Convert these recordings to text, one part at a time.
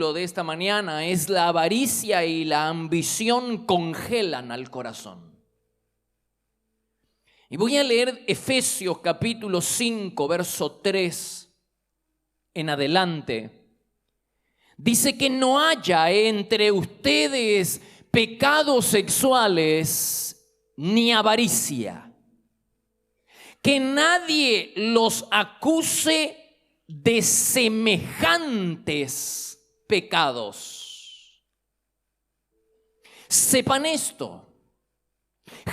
título de esta mañana es La avaricia y la ambición congelan al corazón. Y voy a leer Efesios capítulo 5, verso 3 en adelante. Dice que no haya entre ustedes pecados sexuales ni avaricia. Que nadie los acuse de semejantes pecados. Sepan esto: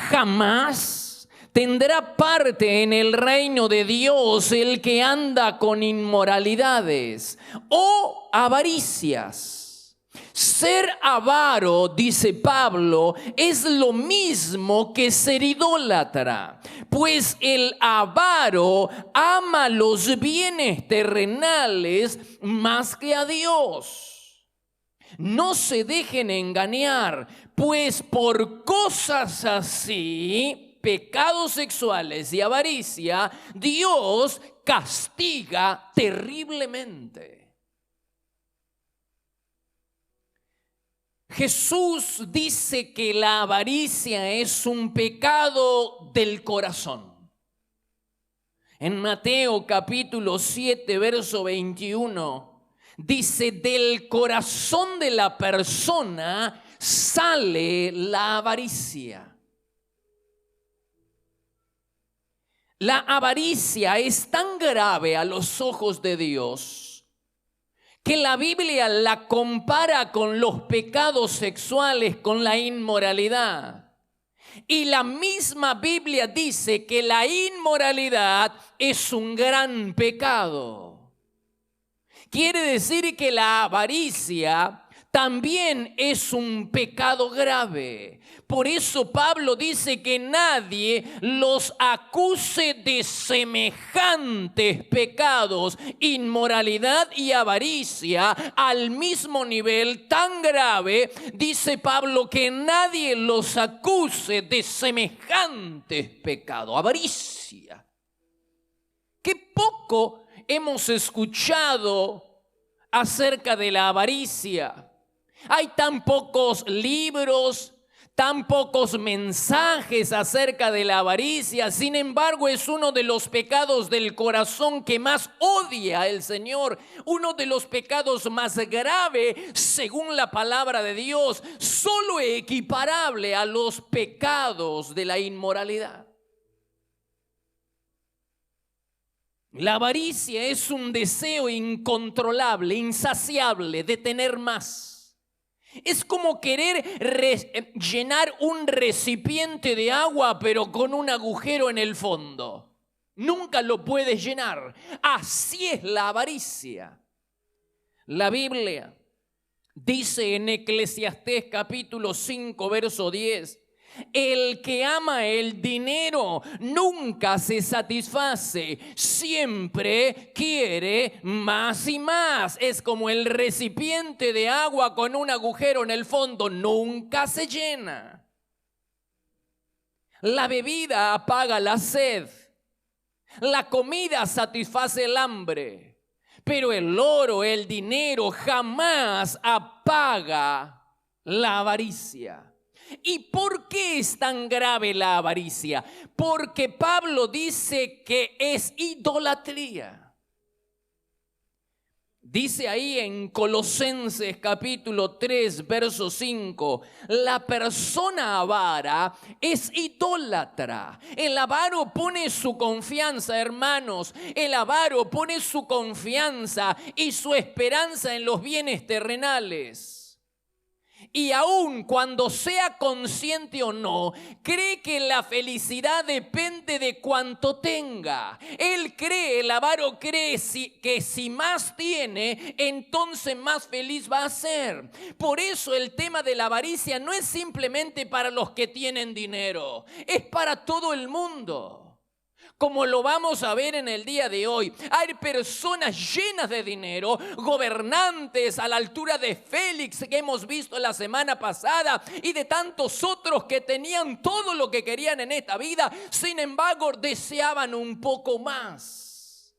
jamás tendrá parte en el reino de Dios el que anda con inmoralidades o avaricias. Ser avaro, dice Pablo, es lo mismo que ser idólatra, pues el avaro ama los bienes terrenales más que a Dios. No se dejen engañar, pues por cosas así, pecados sexuales y avaricia, Dios castiga terriblemente. Jesús dice que la avaricia es un pecado del corazón. En Mateo capítulo 7, verso 21, dice: del corazón de la persona sale la avaricia. La avaricia es tan grave a los ojos de Dios que la Biblia la compara con los pecados sexuales, con la inmoralidad. Y la misma Biblia dice que la inmoralidad es un gran pecado. Quiere decir que la avaricia también es un pecado grave. Por eso Pablo dice que nadie los acuse de semejantes pecados, inmoralidad y avaricia, al mismo nivel tan grave. Dice Pablo que nadie los acuse de semejantes pecados, avaricia. Qué poco hemos escuchado acerca de la avaricia. Hay tan pocos libros, tan pocos mensajes acerca de la avaricia. Sin embargo, es uno de los pecados del corazón que más odia el Señor. Uno de los pecados más graves, según la palabra de Dios, solo equiparable a los pecados de la inmoralidad. La avaricia es un deseo incontrolable, insaciable de tener más. Es como querer llenar un recipiente de agua, pero con un agujero en el fondo. Nunca lo puedes llenar. Así es la avaricia. La Biblia dice en Eclesiastés capítulo 5, verso 10: el que ama el dinero nunca se satisface, siempre quiere más y más. Es como el recipiente de agua con un agujero en el fondo, nunca se llena. La bebida apaga la sed, la comida satisface el hambre, pero el oro, el dinero, jamás apaga la avaricia. ¿Y por qué es tan grave la avaricia? Porque Pablo dice que es idolatría. Dice ahí en Colosenses capítulo 3, verso 5, la persona avara es idólatra. El avaro pone su confianza, hermanos, el avaro pone su confianza y su esperanza en los bienes terrenales. Y aun cuando sea consciente o no, cree que la felicidad depende de cuánto tenga. El avaro cree que si más tiene, entonces más feliz va a ser. Por eso el tema de la avaricia no es simplemente para los que tienen dinero, es para todo el mundo. Como lo vamos a ver en el día de hoy, hay personas llenas de dinero, gobernantes a la altura de Félix que hemos visto la semana pasada y de tantos otros que tenían todo lo que querían en esta vida, sin embargo deseaban un poco más.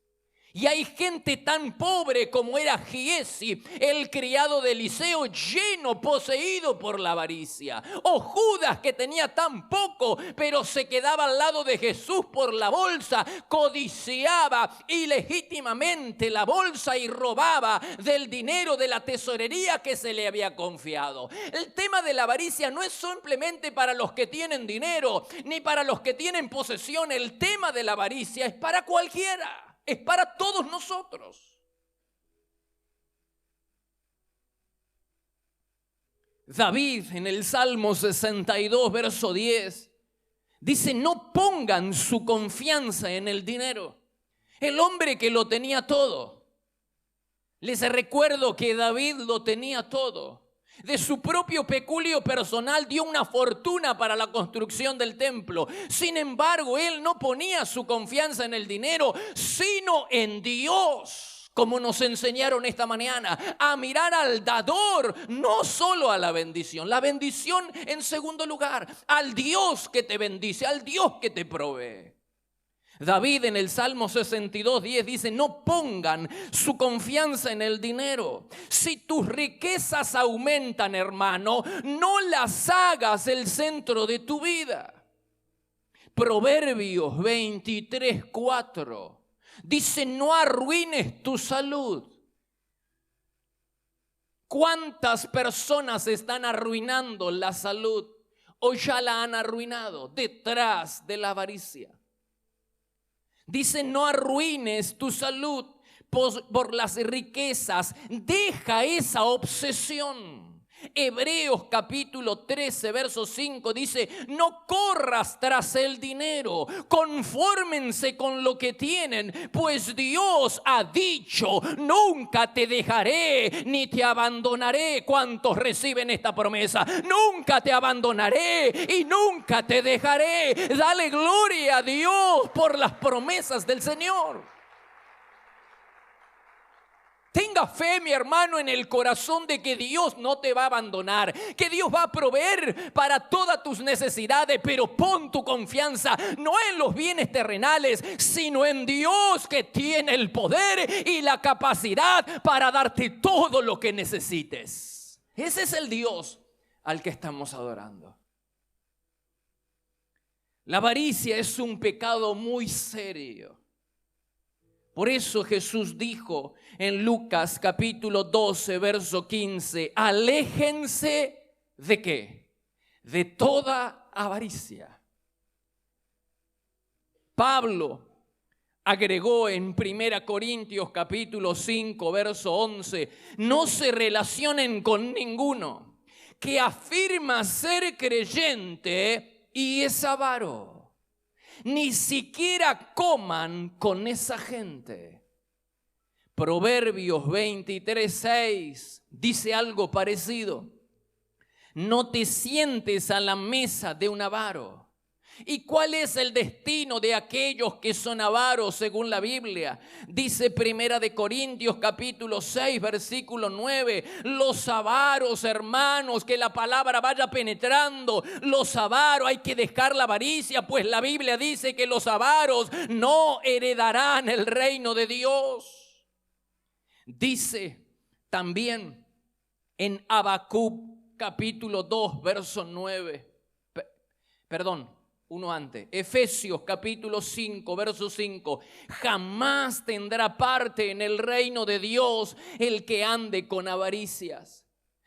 Y hay gente tan pobre como era Giesi, el criado de Eliseo, lleno, poseído por la avaricia. O Judas, que tenía tan poco, pero se quedaba al lado de Jesús por la bolsa, codiciaba ilegítimamente la bolsa y robaba del dinero de la tesorería que se le había confiado. El tema de la avaricia no es simplemente para los que tienen dinero, ni para los que tienen posesión. El tema de la avaricia es para cualquiera. Es para todos nosotros. David en el Salmo 62, verso 10, dice: no pongan su confianza en el dinero. El hombre que lo tenía todo. Les recuerdo que David lo tenía todo. De su propio peculio personal dio una fortuna para la construcción del templo. Sin embargo, él no ponía su confianza en el dinero, sino en Dios. Como nos enseñaron esta mañana, a mirar al dador, no solo a la bendición. La bendición en segundo lugar, al Dios que te bendice, al Dios que te provee. David en el Salmo 62, 10 dice: no pongan su confianza en el dinero. Si tus riquezas aumentan, hermano, no las hagas el centro de tu vida. Proverbios 23, 4 dice: no arruines tu salud. ¿Cuántas personas están arruinando la salud o ya la han arruinado detrás de la avaricia? Dice: no arruines tu salud por las riquezas. Deja esa obsesión. Hebreos capítulo 13, verso 5 dice: no corras tras el dinero, confórmense con lo que tienen, pues Dios ha dicho: nunca te dejaré ni te abandonaré. ¿Cuántos reciben esta promesa? Nunca te abandonaré y nunca te dejaré. Dale gloria a Dios por las promesas del Señor. Tenga fe, mi hermano, en el corazón de que Dios no te va a abandonar, que Dios va a proveer para todas tus necesidades, pero pon tu confianza no en los bienes terrenales, sino en Dios, que tiene el poder y la capacidad para darte todo lo que necesites. Ese es el Dios al que estamos adorando. La avaricia es un pecado muy serio. Por eso Jesús dijo en Lucas capítulo 12, verso 15: aléjense ¿de qué? De toda avaricia. Pablo agregó en 1 Corintios capítulo 5, verso 11: no se relacionen con ninguno que afirma ser creyente y es avaro. Ni siquiera coman con esa gente. Proverbios 23, 6 dice algo parecido: no te sientes a la mesa de un avaro. ¿Y cuál es el destino de aquellos que son avaros según la Biblia? Dice 1 Corintios capítulo 6, versículo 9. Los avaros, hermanos, que la palabra vaya penetrando. Los avaros, hay que dejar la avaricia, pues la Biblia dice que los avaros no heredarán el reino de Dios. Dice también en Habacuc capítulo 2, verso 9. Uno antes, Efesios capítulo 5, verso 5: jamás tendrá parte en el reino de Dios el que ande con avaricias.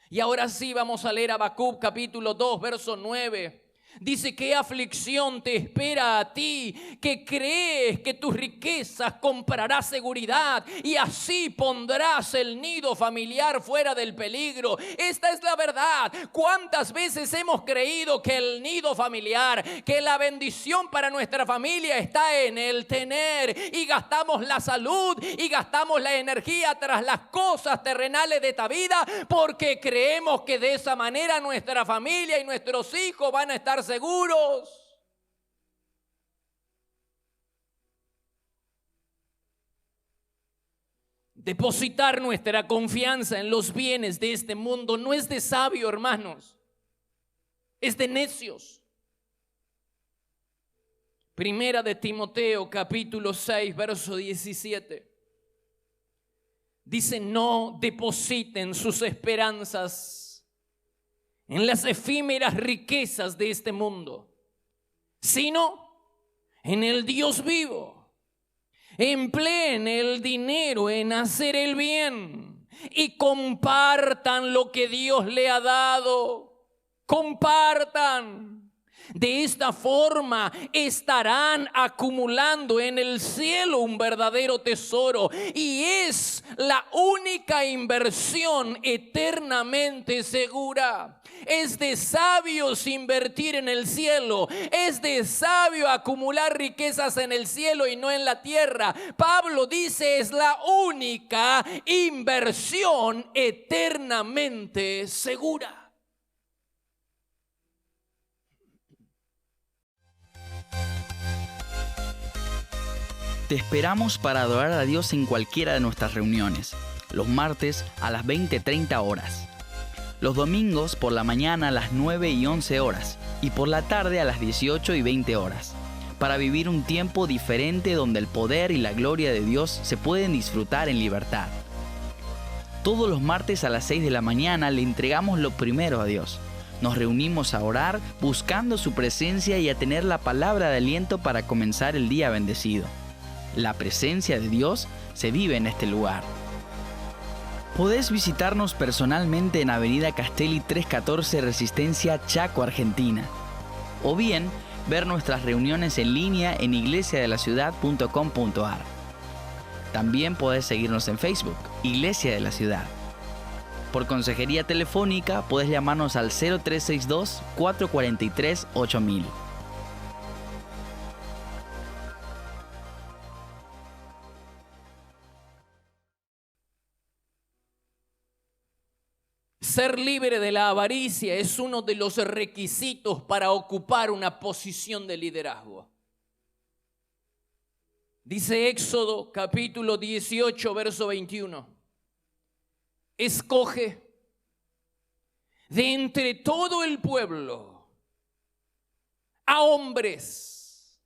Y ahora sí vamos a leer Habacuc capítulo 2, verso 9. Dice: ¿qué aflicción te espera a ti, que crees que tus riquezas comprarás seguridad y así pondrás el nido familiar fuera del peligro? Esta es la verdad. ¿Cuántas veces hemos creído que el nido familiar, que la bendición para nuestra familia está en el tener, y gastamos la salud y gastamos la energía tras las cosas terrenales de esta vida porque creemos que de esa manera nuestra familia y nuestros hijos van a estar seguros? Depositar nuestra confianza en los bienes de este mundo no es de sabio, hermanos, es de necios. Primera de Timoteo capítulo 6, verso 17. Dice, no depositen sus esperanzas en las efímeras riquezas de este mundo, sino en el Dios vivo. Empleen el dinero en hacer el bien y compartan lo que Dios le ha dado. Compartan. De esta forma estarán acumulando en el cielo un verdadero tesoro, y es la única inversión eternamente segura. Es de sabios invertir en el cielo, es de sabio acumular riquezas en el cielo y no en la tierra. Pablo dice, es la única inversión eternamente segura. Te esperamos para adorar a Dios en cualquiera de nuestras reuniones, los martes a las 20:30 horas, los domingos por la mañana a las 9 y 11 horas y por la tarde a las 18 y 20 horas, para vivir un tiempo diferente donde el poder y la gloria de Dios se pueden disfrutar en libertad. Todos los martes a las 6 de la mañana le entregamos lo primero a Dios. Nos reunimos a orar buscando su presencia y a tener la palabra de aliento para comenzar el día bendecido. La presencia de Dios se vive en este lugar. Podés visitarnos personalmente en Avenida Castelli 314, Resistencia, Chaco, Argentina. O bien, ver nuestras reuniones en línea en iglesiadelaciudad.com.ar. También podés seguirnos en Facebook, Iglesia de la Ciudad. Por consejería telefónica, podés llamarnos al 0362-443-8000. Ser libre de la avaricia es uno de los requisitos para ocupar una posición de liderazgo. Dice Éxodo capítulo 18, verso 21. Escoge de entre todo el pueblo a hombres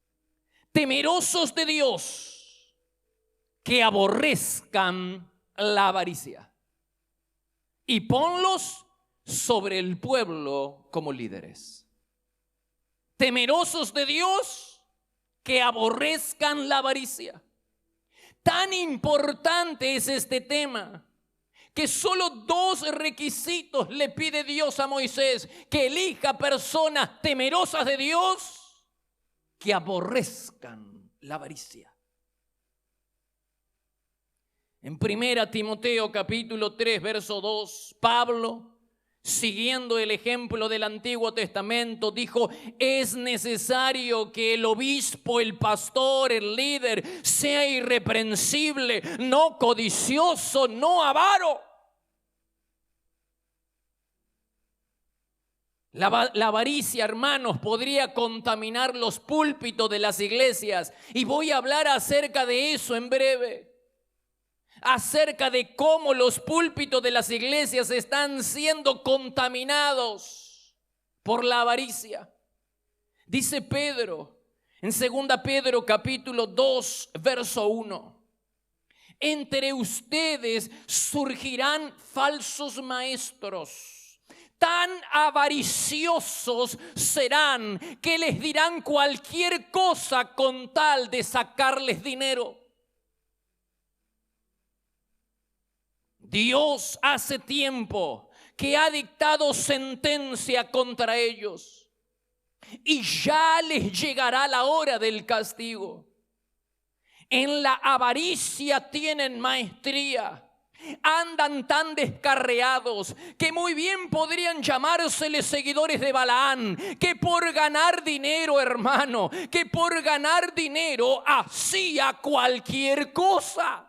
temerosos de Dios que aborrezcan la avaricia, y ponlos sobre el pueblo como líderes. Temerosos de Dios que aborrezcan la avaricia. Tan importante es este tema que solo 2 requisitos le pide Dios a Moisés: que elija personas temerosas de Dios que aborrezcan la avaricia. En 1 Timoteo capítulo 3, verso 2, Pablo, siguiendo el ejemplo del Antiguo Testamento, dijo: es necesario que el obispo, el pastor, el líder sea irreprensible, no codicioso, no avaro. La avaricia, hermanos, podría contaminar los púlpitos de las iglesias, y voy a hablar acerca de eso en breve. Acerca de cómo los púlpitos de las iglesias están siendo contaminados por la avaricia. Dice Pedro en 2 Pedro capítulo 2, verso 1: entre ustedes surgirán falsos maestros, tan avariciosos serán que les dirán cualquier cosa con tal de sacarles dinero. Dios hace tiempo que ha dictado sentencia contra ellos, y ya les llegará la hora del castigo. En la avaricia tienen maestría, andan tan descarriados que muy bien podrían llamárseles seguidores de Balaán, que por ganar dinero, hermano, que por ganar dinero hacía cualquier cosa.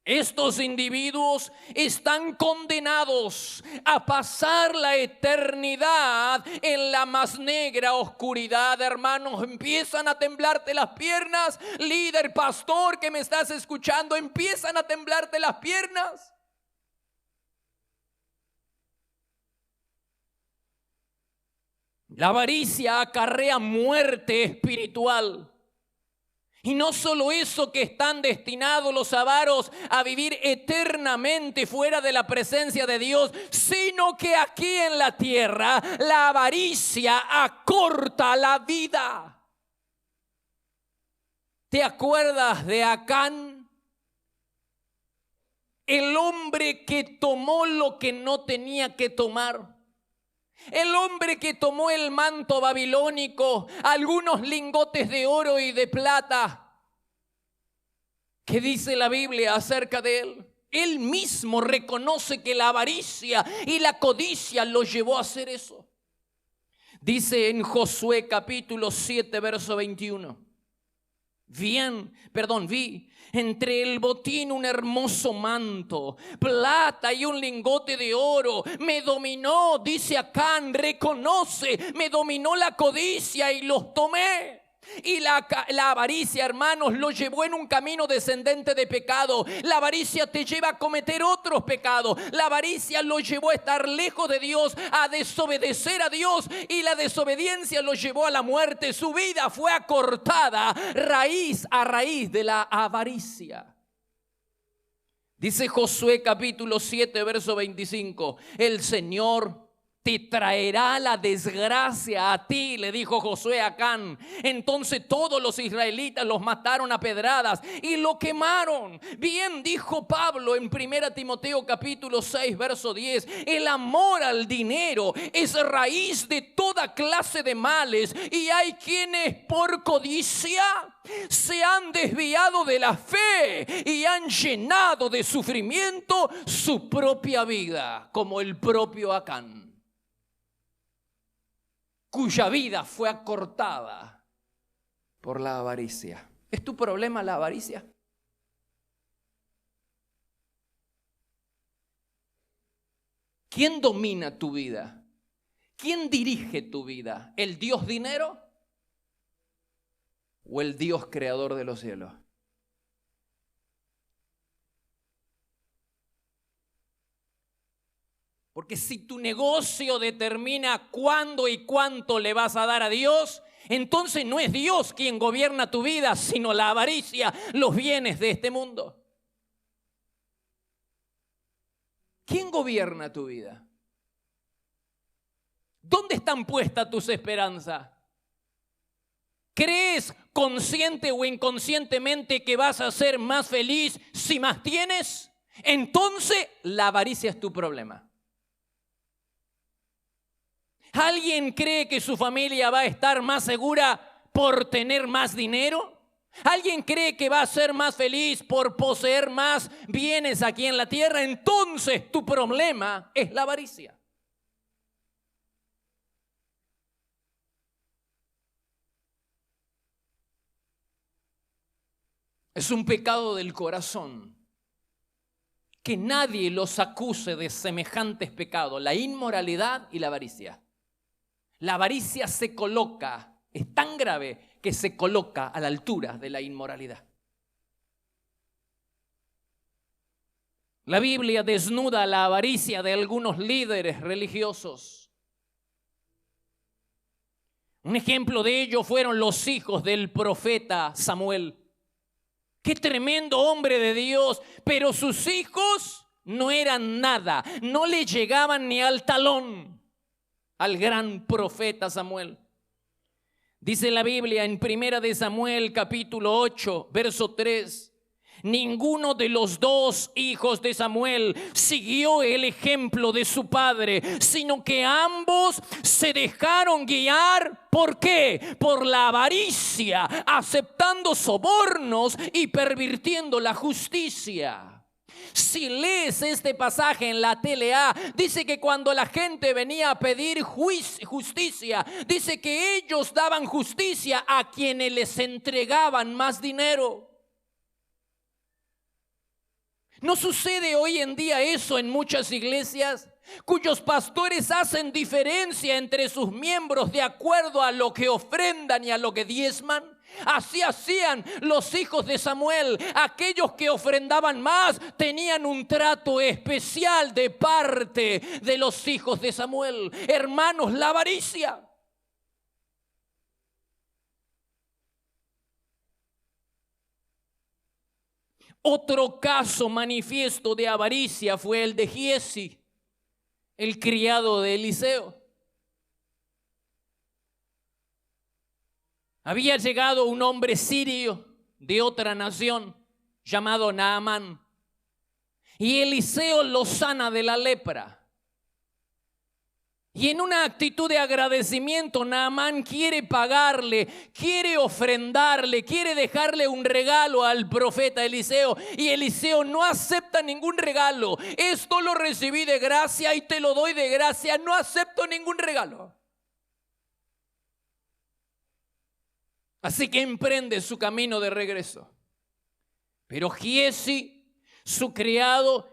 Estos individuos están condenados a pasar la eternidad en la más negra oscuridad, hermanos. Empiezan a temblarte las piernas, líder, pastor que me estás escuchando, empiezan a temblarte las piernas. La avaricia acarrea muerte espiritual. Y no solo eso, que están destinados los avaros a vivir eternamente fuera de la presencia de Dios, sino que aquí en la tierra la avaricia acorta la vida. ¿Te acuerdas de Acán? El hombre que tomó lo que no tenía que tomar. El hombre que tomó el manto babilónico, algunos lingotes de oro y de plata. ¿Qué dice la Biblia acerca de él? Él mismo reconoce que la avaricia y la codicia lo llevó a hacer eso. Dice en Josué capítulo 7, verso 21. Vi entre el botín un hermoso manto, plata y un lingote de oro. Me dominó, dice Acán, reconoce, me dominó la codicia y los tomé. Y la avaricia, hermanos, lo llevó en un camino descendente de pecado. La avaricia te lleva a cometer otros pecados. La avaricia lo llevó a estar lejos de Dios, a desobedecer a Dios, y la desobediencia lo llevó a la muerte. Su vida fue acortada a raíz de la avaricia. Dice Josué capítulo 7, verso 25, el Señor te traerá la desgracia a ti, le dijo Josué a Acán. Entonces todos los israelitas los mataron a pedradas y lo quemaron. Bien dijo Pablo en 1 Timoteo capítulo 6, verso 10, el amor al dinero es raíz de toda clase de males, y hay quienes por codicia se han desviado de la fe y han llenado de sufrimiento su propia vida, como el propio Acán, cuya vida fue acortada por la avaricia. ¿Es tu problema la avaricia? ¿Quién domina tu vida? ¿Quién dirige tu vida? ¿El Dios dinero o el Dios creador de los cielos? Porque si tu negocio determina cuándo y cuánto le vas a dar a Dios, entonces no es Dios quien gobierna tu vida, sino la avaricia, los bienes de este mundo. ¿Quién gobierna tu vida? ¿Dónde están puestas tus esperanzas? ¿Crees consciente o inconscientemente que vas a ser más feliz si más tienes? Entonces la avaricia es tu problema. ¿Alguien cree que su familia va a estar más segura por tener más dinero? ¿Alguien cree que va a ser más feliz por poseer más bienes aquí en la tierra? Entonces tu problema es la avaricia. Es un pecado del corazón. Que nadie los acuse de semejantes pecados, la inmoralidad y la avaricia. La avaricia se coloca, es tan grave que se coloca a la altura de la inmoralidad. La Biblia desnuda la avaricia de algunos líderes religiosos. Un ejemplo de ello fueron los hijos del profeta Samuel. Qué tremendo hombre de Dios, pero sus hijos no eran nada, no le llegaban ni al talón al gran profeta Samuel. Dice la Biblia en 1 Samuel capítulo 8, verso 3. Ninguno de los dos hijos de Samuel siguió el ejemplo de su padre, sino que ambos se dejaron guiar. ¿Por qué? Por la avaricia, aceptando sobornos y pervirtiendo la justicia. Si lees este pasaje en la TLA, dice que cuando la gente venía a pedir justicia, dice que ellos daban justicia a quienes les entregaban más dinero. ¿No sucede hoy en día eso en muchas iglesias, cuyos pastores hacen diferencia entre sus miembros de acuerdo a lo que ofrendan y a lo que diezman? Así hacían los hijos de Samuel. Aquellos que ofrendaban más tenían un trato especial de parte de los hijos de Samuel. Hermanos, la avaricia. Otro caso manifiesto de avaricia fue el de Giesi, el criado de Eliseo. Había llegado un hombre sirio de otra nación llamado Naamán, y Eliseo lo sana de la lepra. Y en una actitud de agradecimiento, Naamán quiere pagarle, quiere ofrendarle, quiere dejarle un regalo al profeta Eliseo. Y Eliseo no acepta ningún regalo. Esto lo recibí de gracia y te lo doy de gracia. No acepto ningún regalo. Así que emprende su camino de regreso. Pero Giesi, su criado,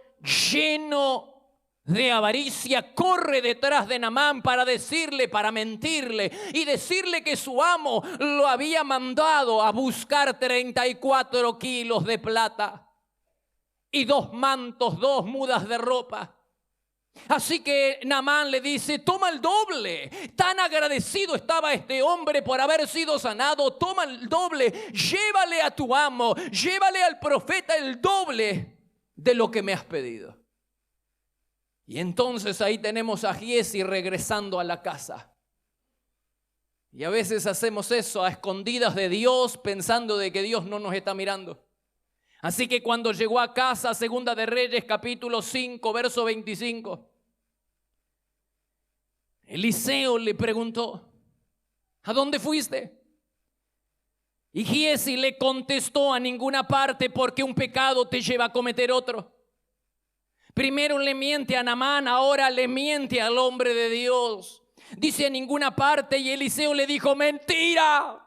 lleno de avaricia, corre detrás de Naamán para decirle, para mentirle y decirle que su amo lo había mandado a buscar 34 kilos de plata y 2 mantos, 2 mudas de ropa. Así que Naamán le dice: toma el doble. Tan agradecido estaba este hombre por haber sido sanado. Toma el doble, llévale a tu amo, llévale al profeta el doble de lo que me has pedido. Y entonces ahí tenemos a Giesi regresando a la casa. Y a veces hacemos eso a escondidas de Dios, pensando de que Dios no nos está mirando. Así que cuando llegó a casa, Segunda de Reyes, capítulo 5, verso 25, Eliseo le preguntó: ¿a dónde fuiste? Y Giesi le contestó: a ninguna parte, porque un pecado te lleva a cometer otro. Primero le miente a Naamán, ahora le miente al hombre de Dios. Dice: a ninguna parte, y Eliseo le dijo: mentira.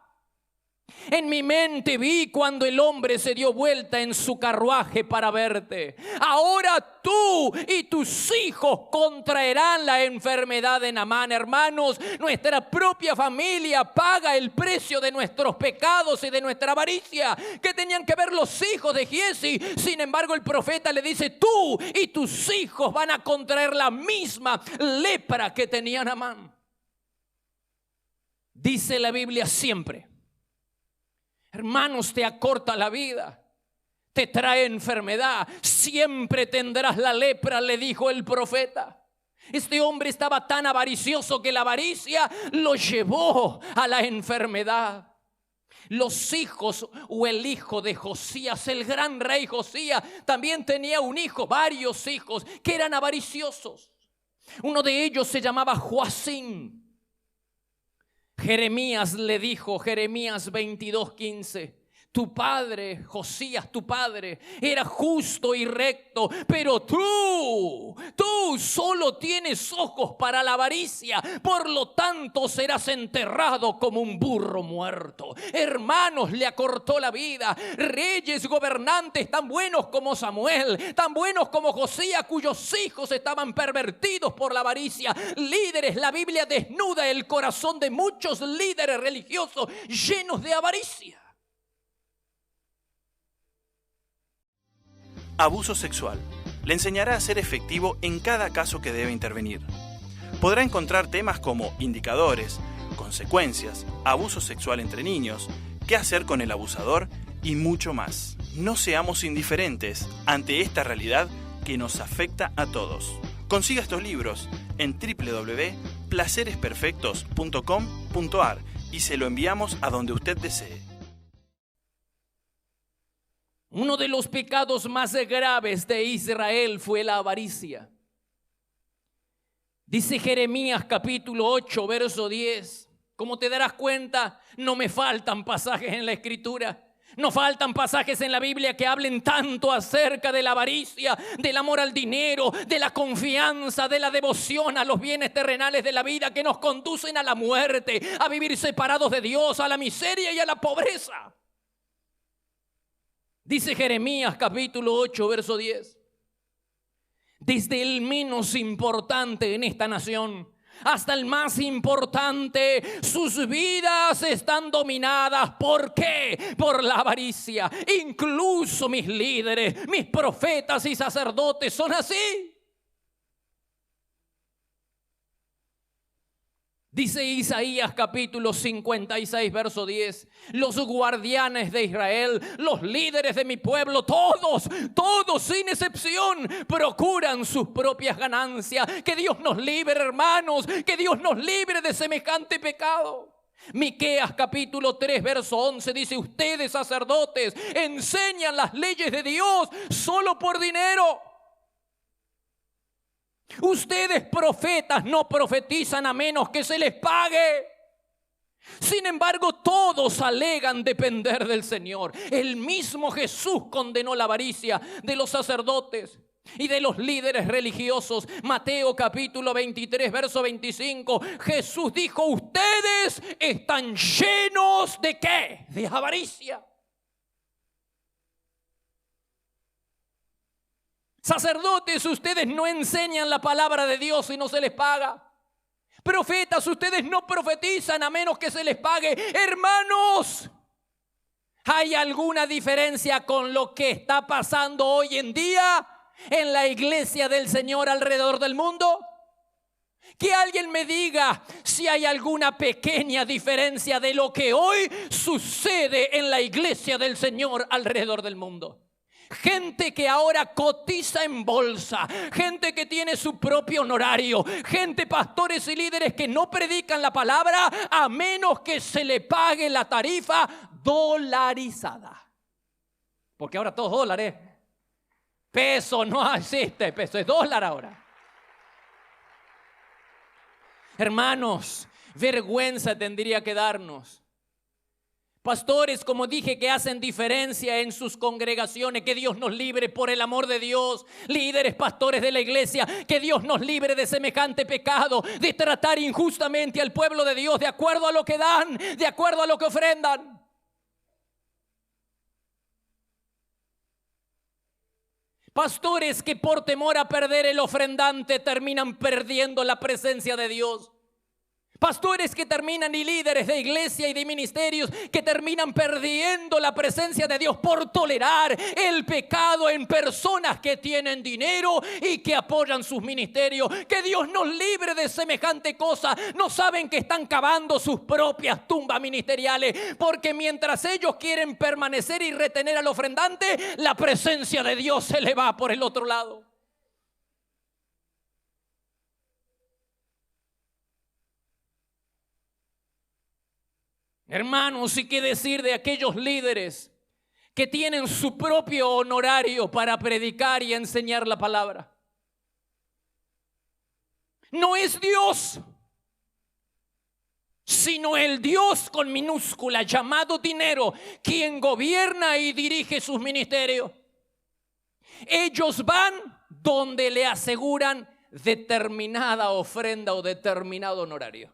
En mi mente vi cuando el hombre se dio vuelta en su carruaje para verte. Ahora tú y tus hijos contraerán la enfermedad de Naamán. Hermanos, nuestra propia familia paga el precio de nuestros pecados y de nuestra avaricia. ¿Qué tenían que ver los hijos de Giesi? Sin embargo, el profeta le dice: tú y tus hijos van a contraer la misma lepra que tenía Naamán. Dice la Biblia siempre: hermanos, te acorta la vida, te trae enfermedad, siempre tendrás la lepra, le dijo el profeta. Este hombre estaba tan avaricioso que la avaricia lo llevó a la enfermedad. Los hijos o el hijo de Josías, el gran rey Josías, también tenía un hijo, varios hijos que eran avariciosos. Uno de ellos se llamaba Joacim. Jeremías le dijo, Jeremías 22:15, tu padre, Josías, tu padre, era justo y recto, pero tú solo tienes ojos para la avaricia, por lo tanto serás enterrado como un burro muerto. Hermanos, le acortó la vida. Reyes, gobernantes tan buenos como Samuel, tan buenos como Josías, cuyos hijos estaban pervertidos por la avaricia. Líderes, la Biblia desnuda el corazón de muchos líderes religiosos llenos de avaricia. Abuso sexual. Le enseñará a ser efectivo en cada caso que debe intervenir. Podrá encontrar temas como indicadores, consecuencias, abuso sexual entre niños, qué hacer con el abusador y mucho más. No seamos indiferentes ante esta realidad que nos afecta a todos. Consiga estos libros en www.placeresperfectos.com.ar y se lo enviamos a donde usted desee. Uno de los pecados más graves de Israel fue la avaricia. Dice Jeremías capítulo 8, verso 10. Como te darás cuenta, no me faltan pasajes en la Escritura. No faltan pasajes en la Biblia que hablen tanto acerca de la avaricia, del amor al dinero, de la confianza, de la devoción a los bienes terrenales de la vida que nos conducen a la muerte, a vivir separados de Dios, a la miseria y a la pobreza. Dice Jeremías capítulo 8, verso 10. Desde el menos importante en esta nación hasta el más importante, sus vidas están dominadas. ¿Por qué? Por la avaricia. Incluso mis líderes, mis profetas y sacerdotes son así. Dice Isaías capítulo 56, verso 10. Los guardianes de Israel, los líderes de mi pueblo, todos sin excepción, procuran sus propias ganancias. Que Dios nos libre, hermanos, que Dios nos libre de semejante pecado. Miqueas capítulo 3, verso 11 dice: ustedes, sacerdotes, enseñan las leyes de Dios solo por dinero. Ustedes, profetas, no profetizan a menos que se les pague. Sin embargo, todos alegan depender del Señor. El mismo Jesús condenó la avaricia de los sacerdotes y de los líderes religiosos. Mateo capítulo 23, verso 25. Jesús dijo: ustedes están llenos ¿de qué? De avaricia. Sacerdotes, ustedes no enseñan la palabra de Dios y no se les paga. Profetas, ustedes no profetizan a menos que se les pague. Hermanos, ¿hay alguna diferencia con lo que está pasando hoy en día en la iglesia del Señor alrededor del mundo? Que alguien me diga si hay alguna pequeña diferencia de lo que hoy sucede en la iglesia del Señor alrededor del mundo. Gente que ahora cotiza en bolsa, gente que tiene su propio honorario, gente, pastores y líderes que no predican la palabra a menos que se le pague la tarifa dolarizada. Porque ahora todo es dólares. Peso no existe, peso es dólar ahora. Hermanos, vergüenza tendría que darnos. Pastores, como dije, que hacen diferencia en sus congregaciones, que Dios nos libre por el amor de Dios. Líderes, pastores de la iglesia, que Dios nos libre de semejante pecado, de tratar injustamente al pueblo de Dios de acuerdo a lo que dan, de acuerdo a lo que ofrendan. Pastores que por temor a perder el ofrendante terminan perdiendo la presencia de Dios. Pastores que terminan, y líderes de iglesia y de ministerios que terminan perdiendo la presencia de Dios por tolerar el pecado en personas que tienen dinero y que apoyan sus ministerios. Que Dios nos libre de semejante cosa. No saben que están cavando sus propias tumbas ministeriales, porque mientras ellos quieren permanecer y retener al ofrendante, la presencia de Dios se le va por el otro lado. Hermanos, ¿y qué decir de aquellos líderes que tienen su propio honorario para predicar y enseñar la palabra? No es Dios, sino el Dios con minúscula llamado dinero, quien gobierna y dirige sus ministerios. Ellos van donde le aseguran determinada ofrenda o determinado honorario.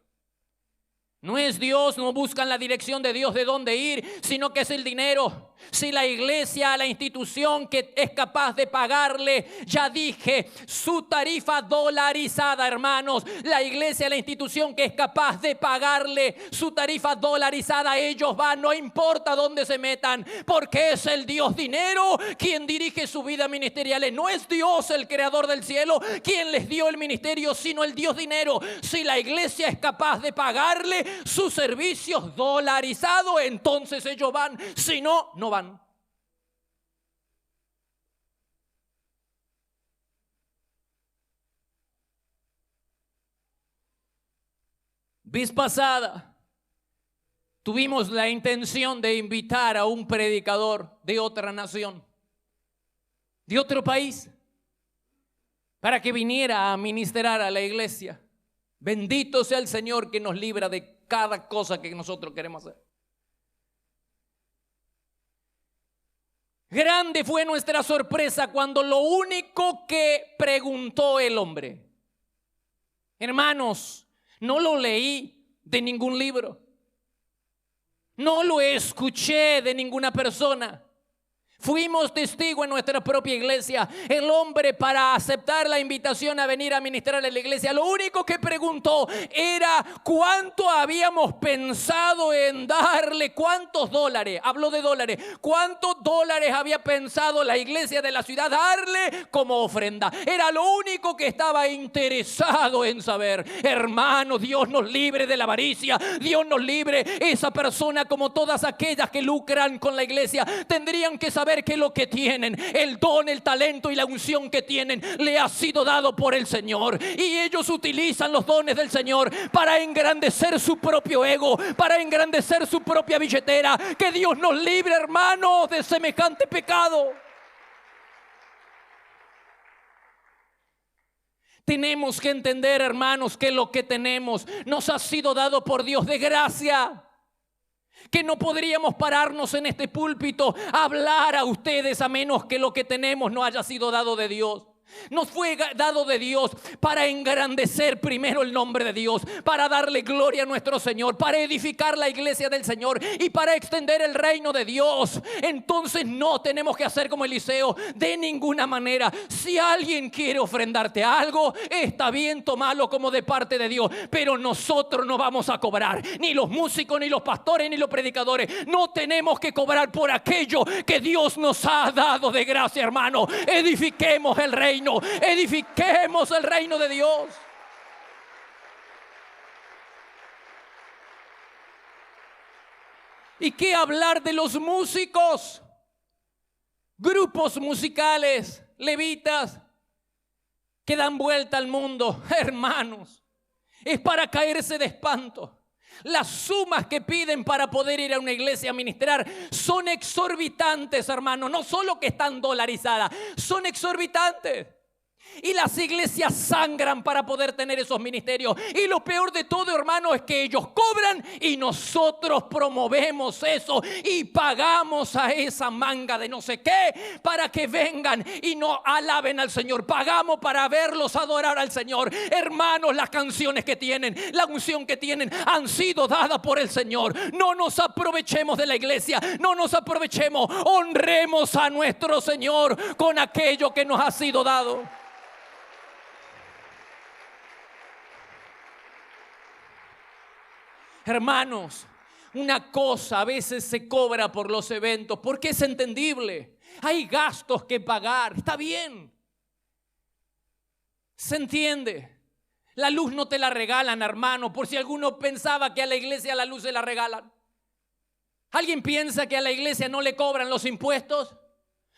No es Dios, no buscan la dirección de Dios de dónde ir, sino que es el dinero. Si la iglesia, la institución que es capaz de pagarle, ya dije, su tarifa dolarizada, hermanos, la iglesia, la institución que es capaz de pagarle su tarifa dolarizada, ellos van, no importa dónde se metan, porque es el Dios dinero quien dirige su vida ministerial. No es Dios, el creador del cielo, quien les dio el ministerio, sino el Dios dinero. Si la iglesia es capaz de pagarle sus servicios dolarizados, entonces ellos van. Si no, no van. Vez pasada tuvimos la intención de invitar a un predicador de otra nación, de otro país, para que viniera a ministrar a la iglesia. Bendito sea el Señor que nos libra de cada cosa que nosotros queremos hacer. Grande fue nuestra sorpresa cuando lo único que preguntó el hombre, hermanos, no lo leí de ningún libro, no lo escuché de ninguna persona, Fuimos testigos en nuestra propia iglesia. El hombre, para aceptar la invitación a venir a ministrar en la iglesia, lo único que preguntó era cuánto habíamos pensado en darle, cuántos dólares, habló de dólares, cuántos dólares había pensado la iglesia de la ciudad darle como ofrenda. Era lo único que estaba interesado en saber. Hermano, Dios nos libre de la avaricia, Dios nos libre. Esa persona, como todas aquellas que lucran con la iglesia, tendrían que saber que lo que tienen, el don, el talento y la unción que tienen, le ha sido dado por el Señor. Y ellos utilizan los dones del Señor para engrandecer su propio ego, para engrandecer su propia billetera. Que Dios nos libre, hermanos, de semejante pecado. Tenemos que entender, hermanos, que lo que tenemos nos ha sido dado por Dios de gracia. Que no podríamos pararnos en este púlpito a hablar a ustedes a menos que lo que tenemos no haya sido dado de Dios. Nos fue dado de Dios para engrandecer primero el nombre de Dios, para darle gloria a nuestro Señor, para edificar la iglesia del Señor y para extender el reino de Dios. Entonces no tenemos que hacer como Eliseo de ninguna manera. Si alguien quiere ofrendarte algo, está bien, tomarlo como de parte de Dios, pero nosotros no vamos a cobrar, ni los músicos, ni los pastores, ni los predicadores. No tenemos que cobrar por aquello que Dios nos ha dado de gracia, hermano. Edifiquemos el reino. Edifiquemos el reino de Dios. ¿Y qué hablar de los músicos? Grupos musicales, levitas, que dan vuelta al mundo. Hermanos, es para caerse de espanto. Las sumas que piden para poder ir a una iglesia a ministrar son exorbitantes, hermano. No solo que están dolarizadas, son exorbitantes. Y las iglesias sangran para poder tener esos ministerios. Y lo peor de todo, hermano, es que ellos cobran y nosotros promovemos eso y pagamos a esa manga de no sé qué para que vengan y no alaben al Señor. Pagamos para verlos adorar al Señor. Hermanos, las canciones que tienen, la unción que tienen han sido dadas por el Señor. No nos aprovechemos de la iglesia, no nos aprovechemos. Honremos a nuestro Señor con aquello que nos ha sido dado. Hermanos, una cosa a veces se cobra por los eventos porque es entendible. Hay gastos que pagar, está bien. Se entiende. La luz no te la regalan, hermano, por si alguno pensaba que a la iglesia la luz se la regalan. ¿Alguien piensa que a la iglesia no le cobran los impuestos?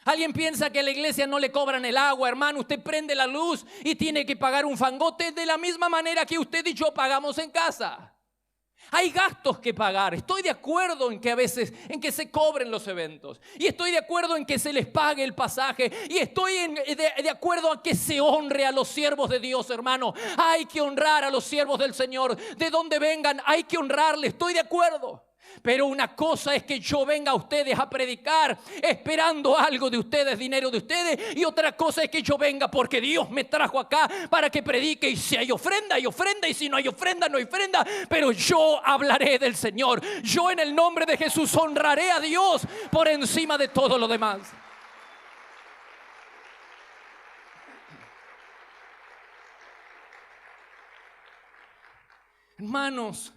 ¿Alguien piensa que a la iglesia no le cobran el agua? Hermano, usted prende la luz y tiene que pagar un fangote de la misma manera que usted y yo pagamos en casa. Hay gastos que pagar. Estoy de acuerdo en que a veces en que se cobren los eventos. Y estoy de acuerdo en que se les pague el pasaje. Y estoy de acuerdo en que se honre a los siervos de Dios, hermano. Hay que honrar a los siervos del Señor. De donde vengan, hay que honrarles. Estoy de acuerdo. Pero una cosa es que yo venga a ustedes a predicar esperando algo de ustedes, dinero de ustedes. Y otra cosa es que yo venga porque Dios me trajo acá para que predique. Y si hay ofrenda, hay ofrenda. Y si no hay ofrenda, no hay ofrenda. Pero yo hablaré del Señor. Yo en el nombre de Jesús honraré a Dios por encima de todo lo demás. Hermanos,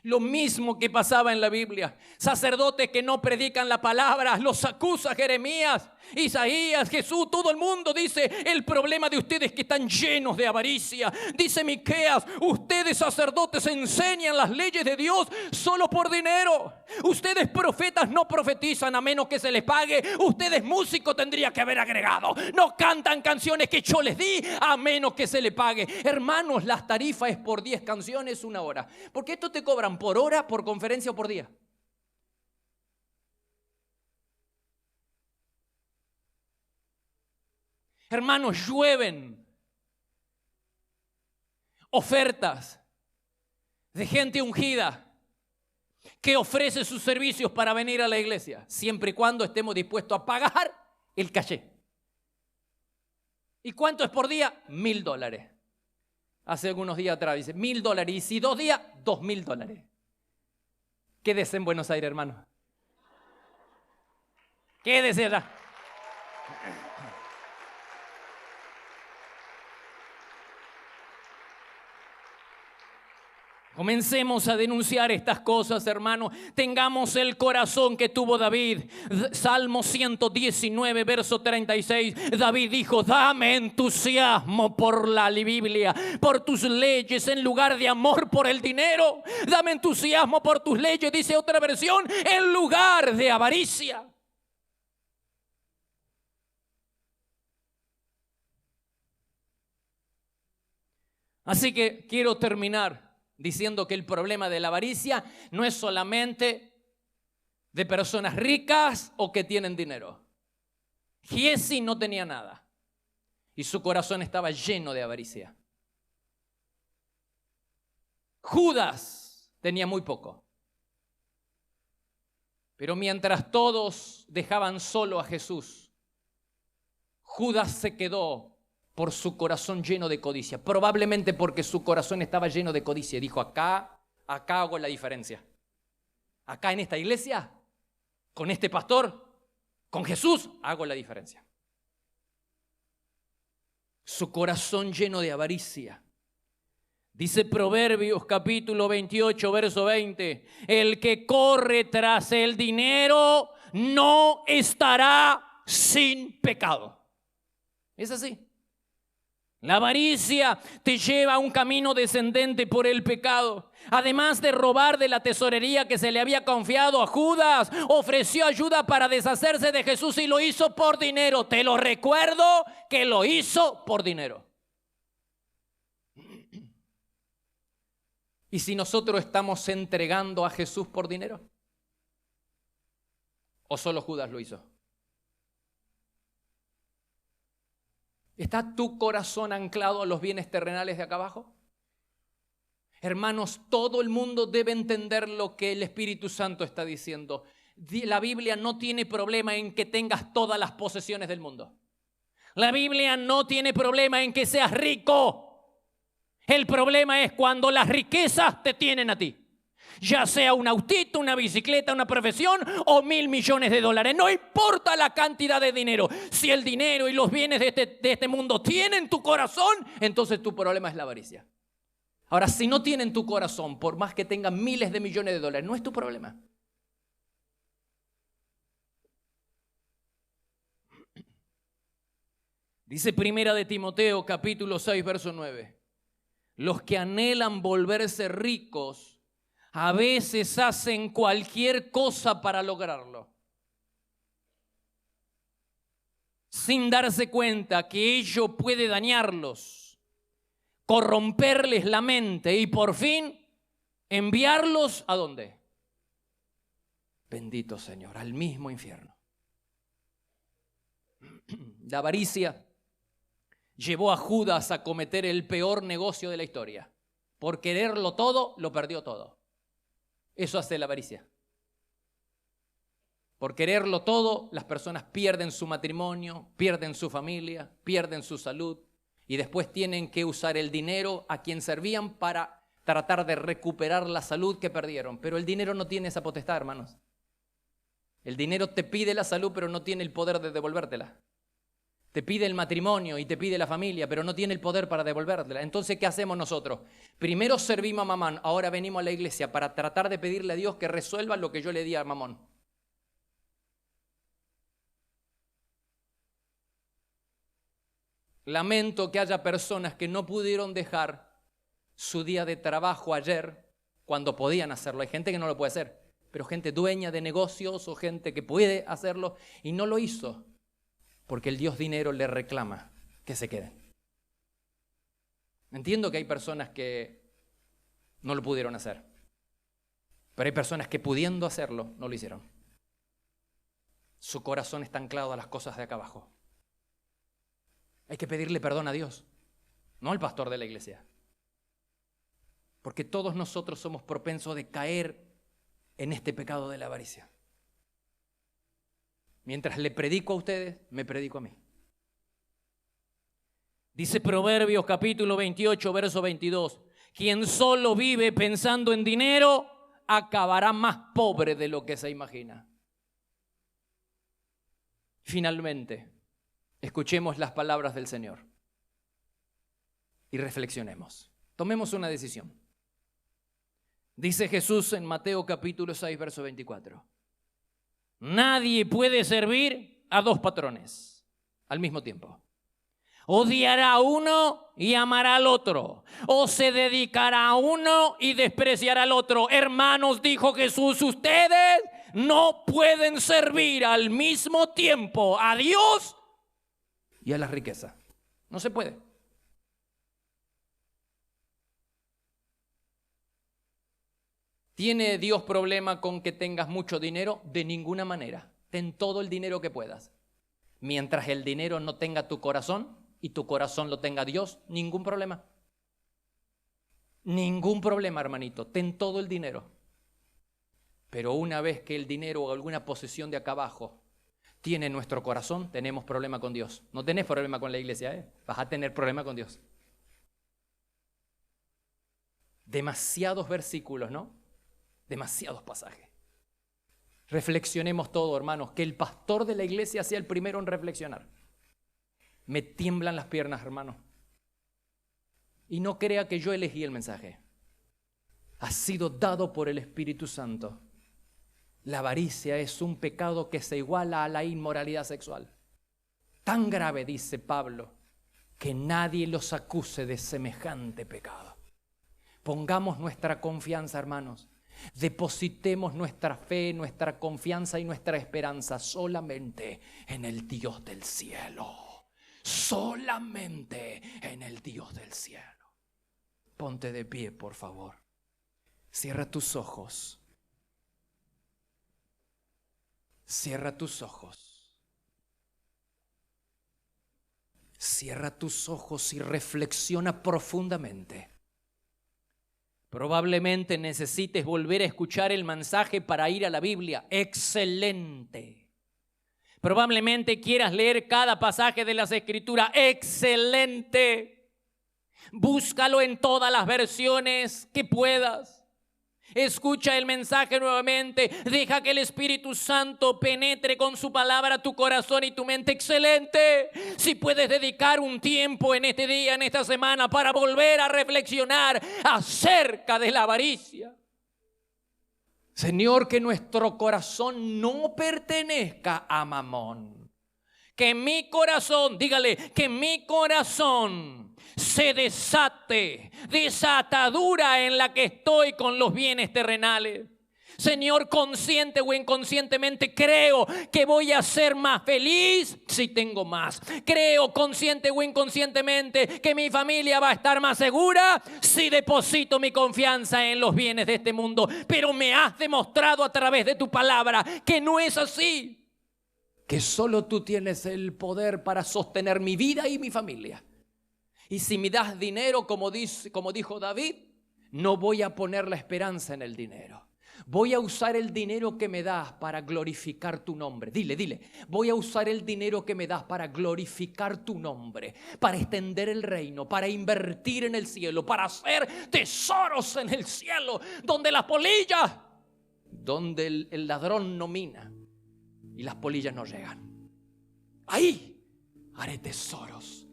lo mismo que pasaba en la Biblia. Sacerdotes que no predican la palabra, los acusa Jeremías, Isaías, Jesús, todo el mundo dice: el problema de ustedes es que están llenos de avaricia. Dice Miqueas: ustedes sacerdotes enseñan las leyes de Dios solo por dinero. Ustedes profetas no profetizan a menos que se les pague. Ustedes músicos tendría que haber agregado: no cantan canciones que yo les di a menos que se les pague. Hermanos, las tarifas es por 10 canciones, 1 hora. Porque esto te cobran por hora, por conferencia o por día. Hermanos, llueven ofertas de gente ungida que ofrece sus servicios para venir a la iglesia, siempre y cuando estemos dispuestos a pagar el caché. ¿Y cuánto es por día? $1,000. Hace algunos días atrás dice $1,000. Y si 2 días, $2,000. Quédese en Buenos Aires, hermano. Quédese allá. Comencemos a denunciar estas cosas, hermanos. Tengamos el corazón que tuvo David. Salmo 119, verso 36. David dijo: dame entusiasmo por la Biblia, por tus leyes, en lugar de amor por el dinero. Dame entusiasmo por tus leyes, dice otra versión, en lugar de avaricia. Así que quiero terminar diciendo que el problema de la avaricia no es solamente de personas ricas o que tienen dinero. Giezi no tenía nada y su corazón estaba lleno de avaricia. Judas tenía muy poco. Pero mientras todos dejaban solo a Jesús, Judas se quedó por su corazón lleno de codicia. Probablemente porque su corazón estaba lleno de codicia. Dijo: acá hago la diferencia. Acá en esta iglesia, con este pastor, con Jesús, hago la diferencia. Su corazón lleno de avaricia. Dice Proverbios capítulo 28, verso 20. El que corre tras el dinero no estará sin pecado. Es así. La avaricia te lleva a un camino descendente por el pecado. Además de robar de la tesorería que se le había confiado a Judas, ofreció ayuda para deshacerse de Jesús y lo hizo por dinero. Te lo recuerdo que lo hizo por dinero. ¿Y si nosotros estamos entregando a Jesús por dinero? ¿O solo Judas lo hizo? ¿Está tu corazón anclado a los bienes terrenales de acá abajo? Hermanos, todo el mundo debe entender lo que el Espíritu Santo está diciendo. La Biblia no tiene problema en que tengas todas las posesiones del mundo. La Biblia no tiene problema en que seas rico. El problema es cuando las riquezas te tienen a ti. Ya sea un autito, una bicicleta, una profesión o 1.000 millones de dólares. No importa la cantidad de dinero. Si el dinero y los bienes de este mundo tienen tu corazón, entonces tu problema es la avaricia. Ahora, si no tienen tu corazón, por más que tengan miles de millones de dólares, no es tu problema. Dice Primera de Timoteo, capítulo 6, verso 9. Los que anhelan volverse ricos a veces hacen cualquier cosa para lograrlo, sin darse cuenta que ello puede dañarlos, corromperles la mente y por fin enviarlos ¿a dónde? Bendito Señor, al mismo infierno. La avaricia llevó a Judas a cometer el peor negocio de la historia. Por quererlo todo, lo perdió todo. Eso hace la avaricia. Por quererlo todo, las personas pierden su matrimonio, pierden su familia, pierden su salud y después tienen que usar el dinero a quien servían para tratar de recuperar la salud que perdieron. Pero el dinero no tiene esa potestad, hermanos. El dinero te pide la salud, pero no tiene el poder de devolvértela. Te pide el matrimonio y te pide la familia, pero no tiene el poder para devolvértela. Entonces, ¿qué hacemos nosotros? Primero servimos a Mamón, ahora venimos a la iglesia para tratar de pedirle a Dios que resuelva lo que yo le di a Mamón. Lamento que haya personas que no pudieron dejar su día de trabajo ayer cuando podían hacerlo. Hay gente que no lo puede hacer, pero gente dueña de negocios o gente que puede hacerlo y no lo hizo. Porque el Dios dinero le reclama que se queden. Entiendo que hay personas que no lo pudieron hacer. Pero hay personas que pudiendo hacerlo, no lo hicieron. Su corazón está anclado a las cosas de acá abajo. Hay que pedirle perdón a Dios, no al pastor de la iglesia. Porque todos nosotros somos propensos de caer en este pecado de la avaricia. Mientras le predico a ustedes, me predico a mí. Dice Proverbios capítulo 28, verso 22. Quien solo vive pensando en dinero, acabará más pobre de lo que se imagina. Finalmente, Escuchemos las palabras del Señor y reflexionemos. Tomemos una decisión. Dice Jesús en Mateo capítulo 6, verso 24. Nadie puede servir a dos patrones al mismo tiempo. Odiará a uno y amará al otro, o se dedicará a uno y despreciará al otro. Hermanos, dijo Jesús, ustedes no pueden servir al mismo tiempo a Dios y a la riqueza. No se puede. ¿Tiene Dios problema con que tengas mucho dinero? De ninguna manera. Ten todo el dinero que puedas. Mientras el dinero no tenga tu corazón y tu corazón lo tenga Dios, ningún problema. Ningún problema, hermanito. Ten todo el dinero. Pero una vez que el dinero o alguna posesión de acá abajo tiene nuestro corazón, tenemos problema con Dios. No tenés problema con la iglesia, ¿eh? Vas a tener problema con Dios. Demasiados versículos, ¿no? Demasiados pasajes. Reflexionemos todo, hermanos. Que el pastor de la iglesia sea el primero en reflexionar. Me tiemblan las piernas, hermano. Y no crea que yo elegí el mensaje. Ha sido dado por el Espíritu Santo. La avaricia es un pecado que se iguala a la inmoralidad sexual. Tan grave, dice Pablo, que nadie los acuse de semejante pecado. Pongamos nuestra confianza, hermanos. Depositemos nuestra fe, nuestra confianza y nuestra esperanza solamente en el Dios del cielo. Solamente en el Dios del cielo. Ponte de pie, por favor. Cierra tus ojos. Cierra tus ojos. Cierra tus ojos y reflexiona profundamente. Probablemente necesites volver a escuchar el mensaje para ir a la Biblia. Excelente. Probablemente quieras leer cada pasaje de las Escrituras. Excelente. Búscalo en todas las versiones que puedas. Escucha el mensaje nuevamente. Deja que el Espíritu Santo penetre con su palabra tu corazón y tu mente. Excelente. Si puedes dedicar un tiempo en este día, en esta semana, para volver a reflexionar acerca de la avaricia. Señor, que nuestro corazón no pertenezca a Mamón. Que mi corazón, dígale, que mi corazón se desate de esa atadura en la que estoy con los bienes terrenales. Señor, consciente o inconscientemente creo que voy a ser más feliz si tengo más. Creo consciente o inconscientemente que mi familia va a estar más segura si deposito mi confianza en los bienes de este mundo. Pero me has demostrado a través de tu palabra que no es así. Que solo tú tienes el poder para sostener mi vida y mi familia. Y si me das dinero, como dijo David, no voy a poner la esperanza en el dinero. Voy a usar el dinero que me das para glorificar tu nombre. Dile, voy a usar el dinero que me das para glorificar tu nombre, para extender el reino, para invertir en el cielo, para hacer tesoros en el cielo, donde las polillas, donde el ladrón no mina y las polillas no llegan. Ahí haré tesoros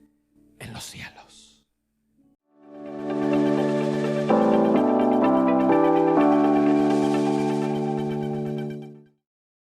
en los cielos.